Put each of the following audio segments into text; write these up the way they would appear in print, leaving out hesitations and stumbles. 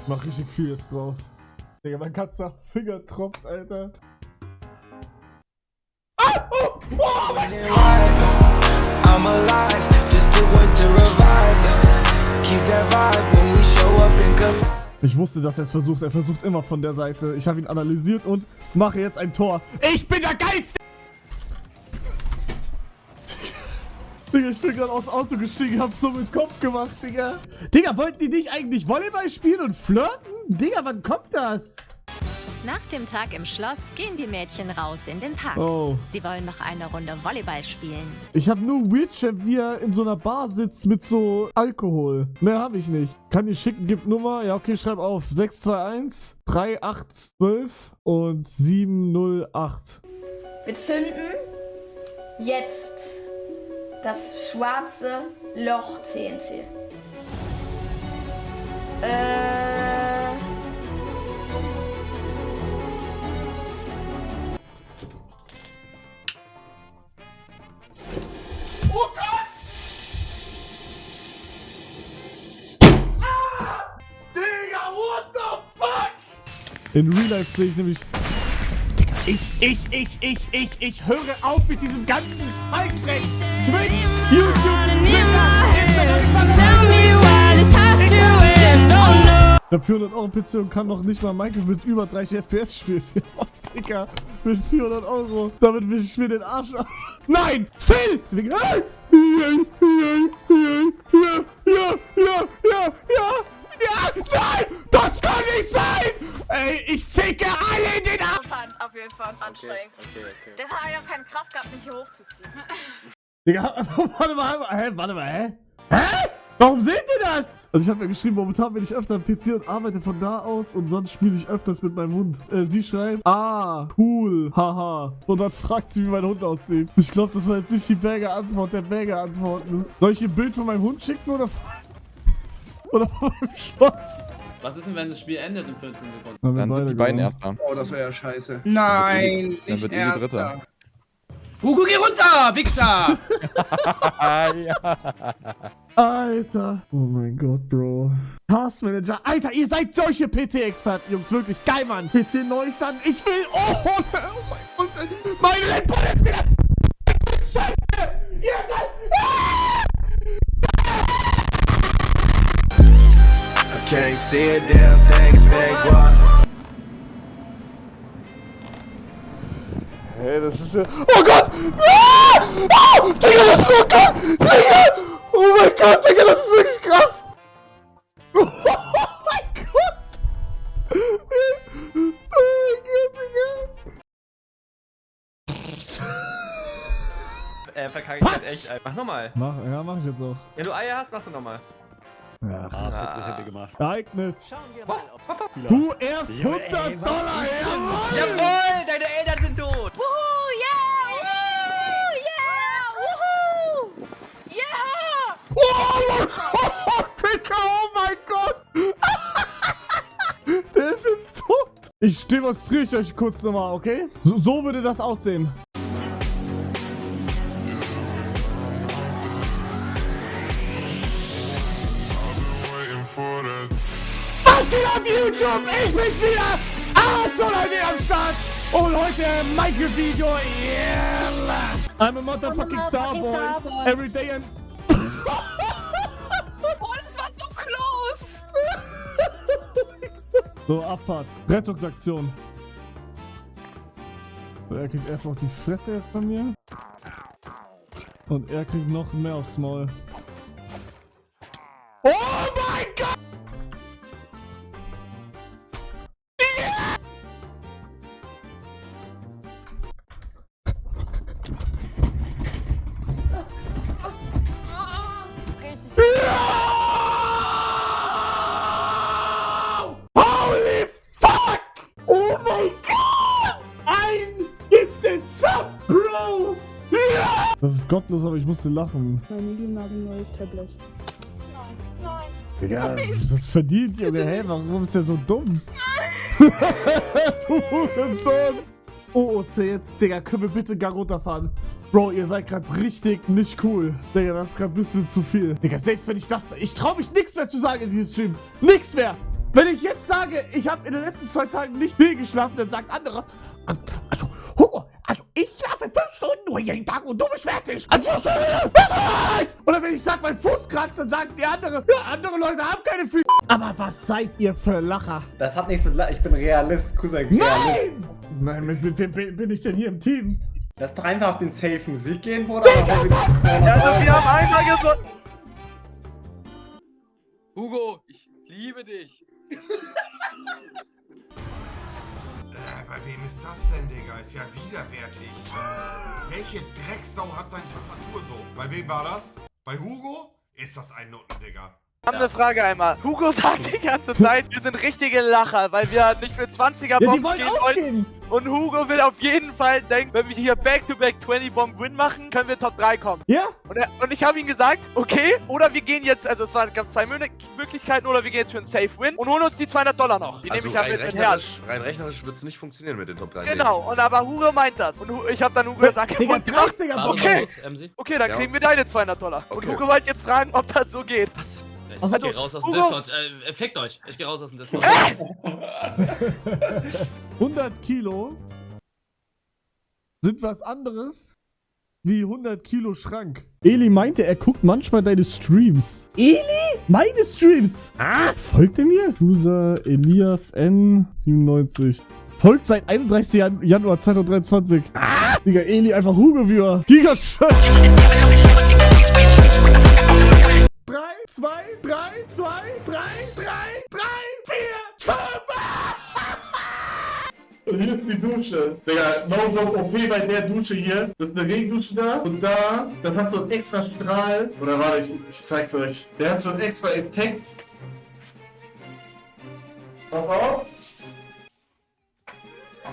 Mach richtig viel jetzt drauf. Digga, mein ganzer Finger tropft, Alter. Ah! Oh! Oh! Mein I'm alive, just took one to revive. Keep that vibe when we show up in collide. Ich wusste, dass er es versucht. Er versucht immer von der Seite. Ich habe ihn analysiert und mache jetzt ein Tor. Ich bin der Geilste! Digga, ich bin gerade aus dem Auto gestiegen, hab so mit Kopf gemacht, Digga. Digga, wollten die nicht eigentlich Volleyball spielen und flirten? Digga, wann kommt das? Nach dem Tag im Schloss gehen die Mädchen raus in den Park. Oh. Sie wollen noch eine Runde Volleyball spielen. Ich habe nur Wheelchair, wie er in so einer Bar sitzt mit so Alkohol. Mehr habe ich nicht. Kann ich schicken, gib Nummer. Ja, okay, schreib auf. 621 3812 und 708. Wir zünden jetzt das schwarze Loch TNT. Oh Gott! Ah! Digga, what the fuck? In Real Life sehe ich nämlich... Ich höre auf mit diesem ganzen Scheißdreck. Twitch, YouTube, Ich hab 400 € PC und kann noch nicht mal Minecraft mit über 30 FPS spielen. Oh, Digga, mit 400 €. Damit will ich mir den Arsch auf. Nein! Still! Digga, ja, nein! Das kann nicht sein! Ey, ich ficke alle in den Arsch! Interessant, auf jeden Fall anstrengend. Okay. Deshalb habe ich auch keine Kraft gehabt, mich hier hochzuziehen. Digga, warte mal, hä? Warum seht ihr das? Also ich habe ja geschrieben, momentan bin ich öfter am PC und arbeite von da aus und sonst spiele ich öfters mit meinem Hund. Sie schreibt, cool, haha. Und dann fragt sie, wie mein Hund aussieht. Ich glaube, das war jetzt nicht die Berger-Antwort der Berger-Antworten. Soll ich ihr ein Bild von meinem Hund schicken oder von meinem Schloss? Was ist denn, wenn das Spiel endet in 14 Sekunden? Dann sind die beiden Erster. Oh, das wäre ja scheiße. Nein, Dann wird die Dritte. Hugo, geh runter, Wichser! Alter. Oh mein Gott, Bro. Taskmanager. Alter, ihr seid solche PC-Experten, Jungs. Wirklich geil, Mann. PC-Neustand. Ich will... Oh mein Gott. Meine Laptop ist wieder... Scheiße. Ihr seid... I can't see a damn thing if they walk. Hey, das ist ja... Oh Gott! Oh, Digga, das ist so krass! Digga! Oh mein Gott, Digga, das ist wirklich krass! Oh mein Gott! Oh mein Gott, Digga! Verkacke ich halt echt. Mach nochmal. Mach ich jetzt auch. Wenn du Eier hast, machst du nochmal. Ja. hätte gemacht. Ereignis. Schauen wir mal, ob's Du erbst $100, jawohl! Jawohl, deine Eltern sind tot. Wuhu, yeah! Wuhu, yeah! Wuhu! Yeah! Oh mein Gott, Digga, oh mein Gott! Der ist jetzt tot! Ich demonstriere euch kurz nochmal, okay? So würde das aussehen. Was geht auf YouTube? Ich bin wieder Amazon-ID am Start! Und heute Minecraft-Video, yeah! I'm a motherfucking Starboy. Every day and... Oh, das war so close! So, Abfahrt. Rettungsaktion. So, er kriegt erstmal auf die Fresse jetzt von mir. Und er kriegt noch mehr aufs Maul. Oh mein Gott! Holy fuck! Oh mein Gott! Ein Gifted Sub, Bro! Ja! Das ist gottlos, aber ich musste lachen. Mein neues Tablet. Nein. Digga, das verdient, Junge. Hä, warum ist der so dumm? Du Hurensohn! OOC jetzt, Digga, können wir bitte Gang runterfahren? Bro, ihr seid gerade richtig nicht cool. Digga, das ist gerade ein bisschen zu viel. Digga, selbst wenn ich das... Ich trau mich nichts mehr zu sagen in diesem Stream. Nichts mehr! Wenn ich jetzt sage, ich habe in den letzten 2 Tagen nicht viel geschlafen, dann sagt andere, also, Hugo, also ich schlafe 5 Stunden nur jeden Tag und du bist fertig. Also, oder wenn ich sage, mein Fuß kratzt, dann sagen die andere, ja, andere Leute haben keine Füße. Aber was seid ihr für Lacher? Das hat nichts mit ich bin Realist, Cousin. Realist. Nein! Nein, mit wem bin ich denn hier im Team? Lass doch einfach auf den safen Sieg gehen, Bruder. Also wir haben einmal gewonnen. Hugo, ich liebe dich. Bei wem ist das denn, Digga? Ist ja widerwärtig. Welche Drecksau hat seine Tastatur so? Bei wem war das? Bei Hugo? Ist das ein Nutten, Digga? Ich habe eine Frage einmal. Hugo sagt die ganze Zeit, wir sind richtige Lacher, weil wir nicht für 20er Ja, die Bombs wollen gehen aufgehen. wollten. Und Hugo will auf jeden Fall denken, wenn wir hier Back-to-Back 20 Bomb Win machen, können wir Top 3 kommen. Ja? Und ich habe ihm gesagt, okay, oder wir gehen jetzt, also es gab 2 Möglichkeiten, oder wir gehen jetzt für einen Safe Win und holen uns die $200 noch. Die nehme ich halt mit Herz. Rein rechnerisch wird es nicht funktionieren mit den Top 3. Genau, und aber Hugo meint das. Und ich habe dann Hugo das Angebot gemacht. Okay, okay, dann kriegen wir deine $200. Und Okay. Hugo wollte jetzt fragen, ob das so geht. Was? Ich Also, geh raus aus dem Hugo. Discord. Fickt euch. Ich geh raus aus dem Discord. 100 Kilo sind was anderes wie 100 Kilo Schrank. Eli meinte, er guckt manchmal deine Streams. Eli? Meine Streams? Ah, folgt er mir? User Elias N97. Folgt seit 31. Januar 2023. Ah! Digga, Eli einfach Hugo-Viewer. Gigaschön. 3, 2, 3, 2, 3, 3, 3, 4, 5. Und hier ist die Dusche. Digga, No-Joke OP bei der Dusche hier. Das ist eine Regendusche da. Und da, das hat so einen extra Strahl. Oder warte, ich zeig's euch. Der hat so einen extra Effekt. Oh,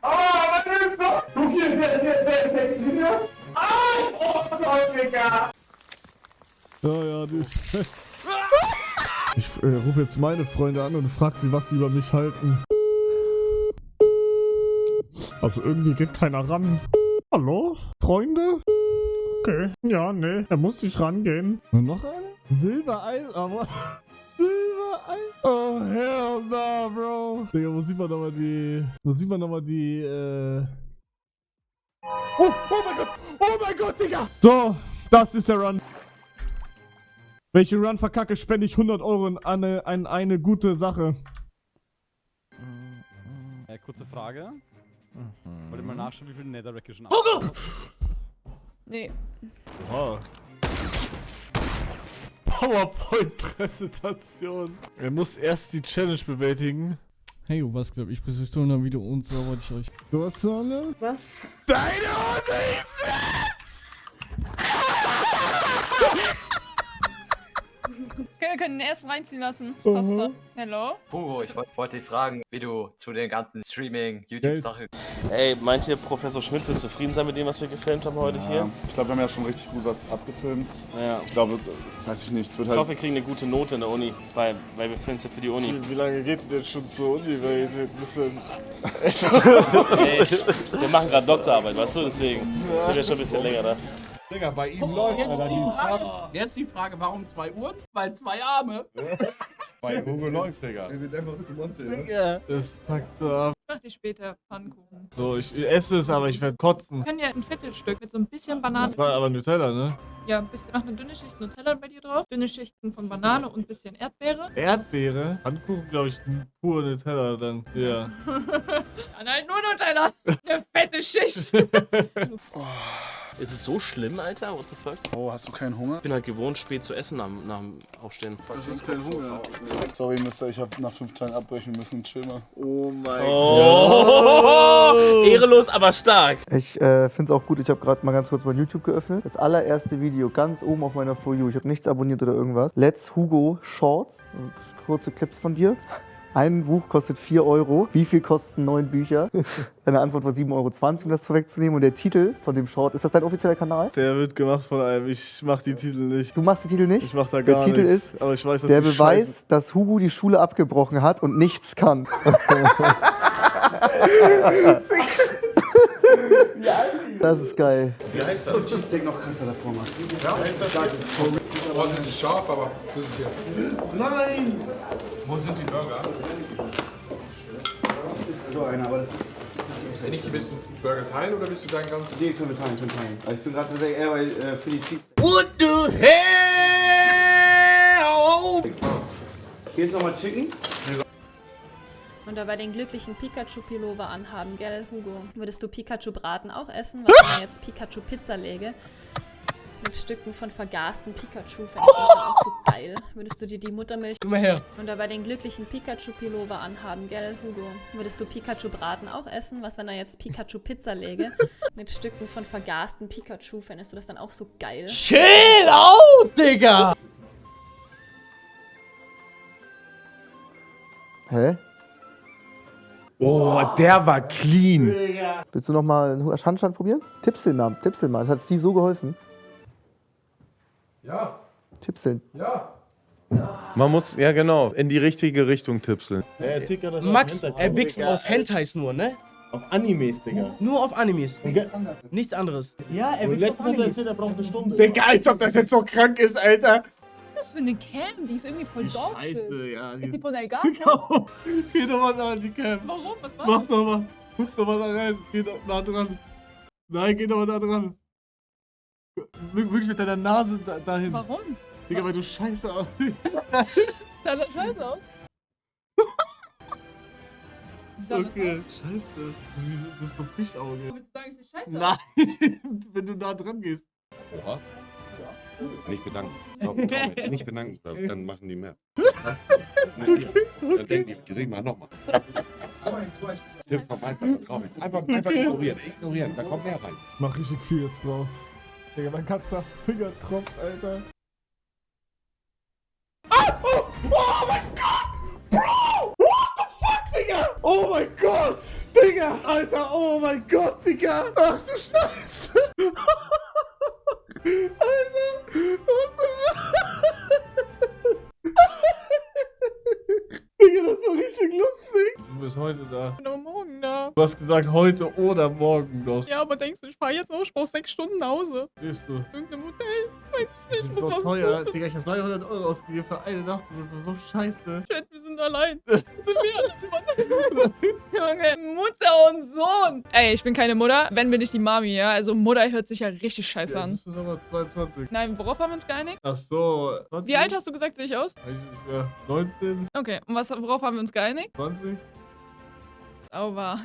was ist das? Guck hier, der Effekt hier. Oh Gott, Digga. Ja, die ist fest. Ich rufe jetzt meine Freunde an und frage sie, was sie über mich halten. Also irgendwie geht keiner ran. Hallo? Freunde? Okay. Ja, nee. Er muss nicht rangehen. Und noch eine? Silbereis, aber... Silbereis? Oh, hell no, Bro. Digga, wo sieht man nochmal die... Oh mein Gott! Oh mein Gott, Digga! So, das ist der Run. Wenn ich den Run verkacke, spende ich 100 € an eine gute Sache. Kurze Frage. Wollt ihr mal nachschauen, wie viel Netherrack ihr schon Hugo! Nee. Wow. PowerPoint-Präsentation. Er muss erst die Challenge bewältigen. Hey, was glaubt ich? Bis wir dann wieder und so wollte ich euch. Du hast so alle? Was? Deine Hose ist es! Okay, wir können den erst reinziehen lassen. Das passt da. Hello? Hugo, ich wollte dich fragen, wie du zu den ganzen Streaming-YouTube-Sachen... Ey, meint ihr, Professor Schmidt wird zufrieden sein mit dem, was wir gefilmt haben heute hier? Ich glaube, wir haben ja schon richtig gut was abgefilmt. Ja. Ich glaube, weiß ich nicht, es wird Ich hoffe, wir kriegen eine gute Note in der Uni, weil wir filmen es ja für die Uni. Wie lange geht ihr denn schon zur Uni? Weil ihr seid ein bisschen... Ey, wir machen gerade Doktorarbeit, weißt du, deswegen sind wir schon ein bisschen länger da. Digga, bei ihm läuft Alter. Jetzt die Frage, warum 2 Uhren? Weil 2 Arme. Bei Hugo läuft, Digga. Er wird einfach zu Monte, Ja. Das packt ab. Ich mach dir später Pfannkuchen. So, ich esse es, aber ich werde kotzen. Wir können ja ein Viertelstück mit so ein bisschen Banane. War aber Nutella, ne? Ja, ein bisschen, noch eine dünne Schicht Nutella bei dir drauf. Dünne Schichten von Banane und ein bisschen Erdbeere. Erdbeere? Pfannkuchen, glaube ich, pur Nutella dann. Ja. Dann halt nur Nutella. Eine fette Schicht. Ist es so schlimm, Alter? What the fuck? Oh, hast du keinen Hunger? Ich bin halt gewohnt, spät zu essen nach dem Aufstehen. Das ist kein Hunger. Sorry, Mister, ich habe nach 5 Tagen abbrechen müssen. Chill mal. Oh mein Oh! Ehrelos, aber stark. Ich finde es auch gut, ich habe gerade mal ganz kurz mein YouTube geöffnet. Das allererste Video ganz oben auf meiner For You. Ich habe nichts abonniert oder irgendwas. Let's Hugo Shorts. Kurze Clips von dir. Ein Buch kostet 4 €. Wie viel kosten 9 Bücher? Deine Antwort war 7,20 €, um das vorwegzunehmen. Und der Titel von dem Short, ist das dein offizieller Kanal? Der wird gemacht von einem. Ich mach die Titel nicht. Du machst die Titel nicht? Ich mach da Der gar Titel nichts. ist Aber ich weiß, dass der die Beweis, dass Hugo die Schule abgebrochen hat und nichts kann. Das ist geil. Wie heißt das? Cheesesteak noch krasser davor, Mann. Ja? Oh, das ist scharf, aber das ist hier. Nein! Wo sind die Burger? Das ist so einer, aber das ist nicht die Niki, willst du Burger teilen oder willst du deinen ganzen? Nee, können wir teilen. Aber ich bin gerade tatsächlich eher bei Philly Cheese. What the hell? Hier ist nochmal Chicken. Und dabei den glücklichen Pikachu-Pullover anhaben, gell, Hugo? Würdest du Pikachu-Braten auch essen, was ich mir jetzt Pikachu-Pizza lege? Mit Stücken von vergasten Pikachu, fände ich das auch so geil. Würdest du dir die Muttermilch... Komm mal her. Und dabei den glücklichen Pikachu-Pullover anhaben, gell, Hugo? Würdest du Pikachu-Braten auch essen, was wenn er jetzt Pikachu-Pizza lege? Mit Stücken von vergasten Pikachu, fändest du das dann auch so geil? Chill out, Digga! Hä? Oh, der war clean. Willst du nochmal einen Handstand probieren? Tippseln mal. Das hat Steve so geholfen. Ja. Tippseln. Ja. Man muss, ja genau, in die richtige Richtung tipseln. Max, er wichst auf Hentais nur, ne? Auf Animes, Digga. Nur auf Animes. Nichts anderes. Ja, er Und letztens hat er erzählt, er braucht eine Stunde. Digga, als ob das jetzt so krank ist, Alter. Was für eine Cam? Die ist irgendwie voll dort. Scheiße, ja. Ist die von Elgato? Geh doch mal nah an die Cam. Warum? Was Mach war's? doch mal. Guck doch mal da rein. Geh doch nah dran. Nein, geh doch mal da dran. Wirklich mit deiner Nase dahin. Warum? Digga, weil du scheiße aus. Sah das scheiße aus? Wie sah das Okay, aus? scheiße. Das ist so Fischauge. Willst du sagen, ich sehe scheiße aus? Nein, wenn du nah dran gehst. Oha. Nicht bedanken. Nicht bedanken, dann machen die mehr. Dann denken die, ich mach nochmal. Tipp vom Meister, vertrau mir. Einfach ignorieren, da kommt mehr rein. Mach richtig viel jetzt drauf. Digga, mein ganzer Finger tropft, Alter. Ah! Oh! Oh mein Gott! Bro! What the fuck, Digga? Oh mein Gott! Digga! Alter, oh mein Gott, Digga! Ach du Scheiße! Alter! What the Digga, das war richtig lustig! Du bist heute da. Ich bin aber morgen da. Du hast gesagt heute oder morgen noch. Ja, aber denkst du, ich fahre jetzt noch? Ich brauche 6 Stunden nach Hause. Siehst du? Irgendeinem Hotel. Das ist so teuer, Digga, ich hab 300 € ausgegeben für eine Nacht und das war so scheiße. Chat, wir sind allein. Sind wir alle Junge, Mutter und Sohn. Ey, ich bin keine Mutter, wenn bin ich die Mami, ja? Also Mutter hört sich ja richtig scheiße Ja, an. bist du nochmal 22. Nein, worauf haben wir uns geeinigt? Ach so. 20? Wie alt hast du gesagt, sehe ich aus? Ich, 19, Okay, und worauf haben wir uns geeinigt? 20. Aua.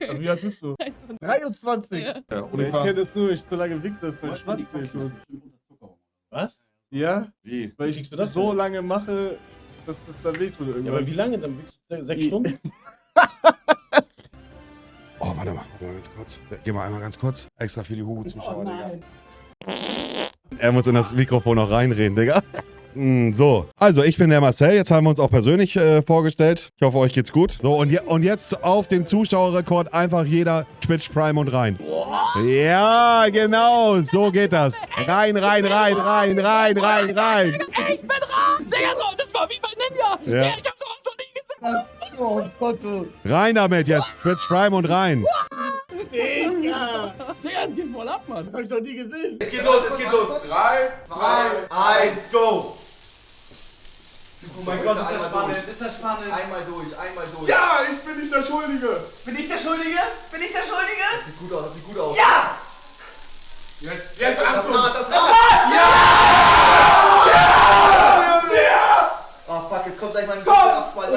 Aber wie alt bist du? 23. Ja. Und ich kenne das nur, ich so lange wichse, dass mein Schwanz wehtut. Was? Ja? Wie? Weil ich das so lange mache, dass das dann wehtut irgendwann. Ja, aber wie lange? Dann wichst du 6 Stunden? Oh, warte mal ganz kurz. Geh mal einmal ganz kurz. Extra für die Hugo-Zuschauer, Digga. Er muss in das Mikrofon noch reinreden, Digga. So, also ich bin der Marcel, jetzt haben wir uns auch persönlich vorgestellt. Ich hoffe, euch geht's gut. So, und jetzt auf den Zuschauerrekord einfach jeder Twitch Prime und rein. Ja, genau, so geht das. Rein. Ey, ich bin dran! Digga, so, das war wie bei Ninja! Ja. Ey, ich hab sowas noch nie gesehen! Oh Gott, Rein damit jetzt, Twitch Prime und rein. Digga! Digga, das geht voll ab, Mann! Das hab ich noch nie gesehen. Es geht los. 3, 2, 1, go! Oh mein Gott, ist das spannend. Einmal durch. Ja, ich bin nicht der Schuldige! Bin ich der Schuldige? Das sieht gut aus. Ja! Jetzt Achtung! Das Rad! Oh fuck, jetzt kommt gleich mein Abspalt.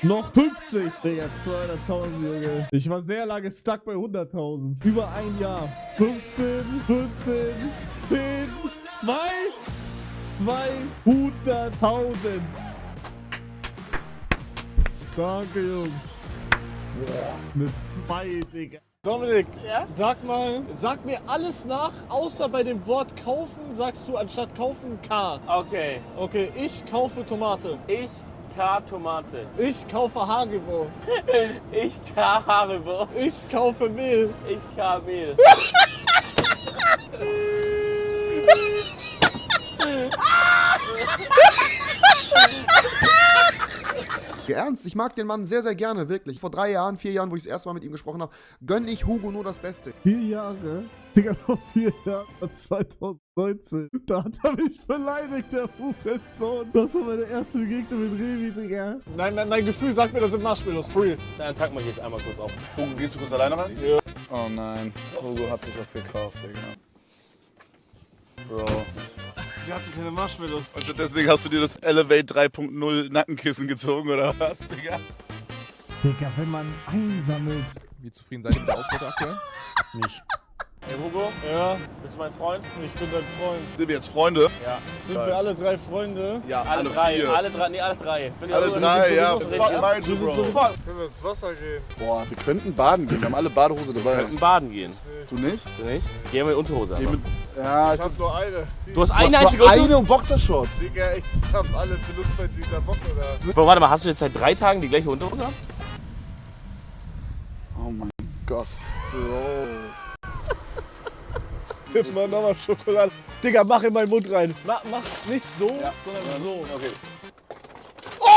Noch 50, Digga, 200.000, Junge. Ich war sehr lange stuck bei 100.000. Über ein Jahr. 15, 14, 10, 200.000. Danke, Jungs. Mit 2, Digga. Dominik, sag mir alles nach, außer bei dem Wort kaufen sagst du anstatt kaufen K. Okay. Okay, ich kaufe Tomate. Ich Tomate. Ich kaufe Haribo. Ich Haribo. Ich kaufe Mehl. Ich Mehl. Ernst, ich mag den Mann sehr, sehr gerne, wirklich. Vor 3 Jahren, 4 Jahren, wo ich das erste Mal mit ihm gesprochen habe, gönne ich Hugo nur das Beste. 4 Jahre? Digga, vor 4 Jahren, 2019. Da hat er mich beleidigt, der Hurensohn. Das war meine erste Begegnung mit Revi, Digga. Nein, mein Gefühl sagt mir, das sind Marshmallows. Free. Dann tank mal jetzt einmal kurz auf. Hugo, gehst du kurz alleine rein? Ja. Oh nein, Hugo hat sich das gekauft, Digga. Bro. Sie hatten keine Marshmallows. Und deswegen hast du dir das Elevate 3.0 Nackenkissen gezogen, oder was, Digga? Digga, wenn man einsammelt. Wie zufrieden seid ihr mit der Ausbeute aktuell? Nicht. Hey Hugo? Ja? Bist du mein Freund? Ich bin dein Freund. Sind wir jetzt Freunde? Ja. Sind wir alle 3 Freunde? Ja, alle drei. 4. Alle 3, nee, alle 3. Alle 3, ja. Fuck Beide, Bro. Können wir ins Wasser gehen? Boah, wir könnten baden gehen. Wir haben alle Badehose dabei. Wir könnten baden gehen. Du nicht? Du nicht? Geh mit Unterhose an. Ja, ich hab nur eine. Du hast eine einzige Unterhose? Eine und Boxershorts. Digga, ich hab alle benutzt bei dieser Woche, oder? Bro, warte mal, hast du jetzt seit 3 Tagen die gleiche Unterhose an? Oh mein Gott. Bro. Gib mal nochmal Schokolade. Digga, mach in meinen Mund rein. Mach nicht so, sondern so. Okay. Oh!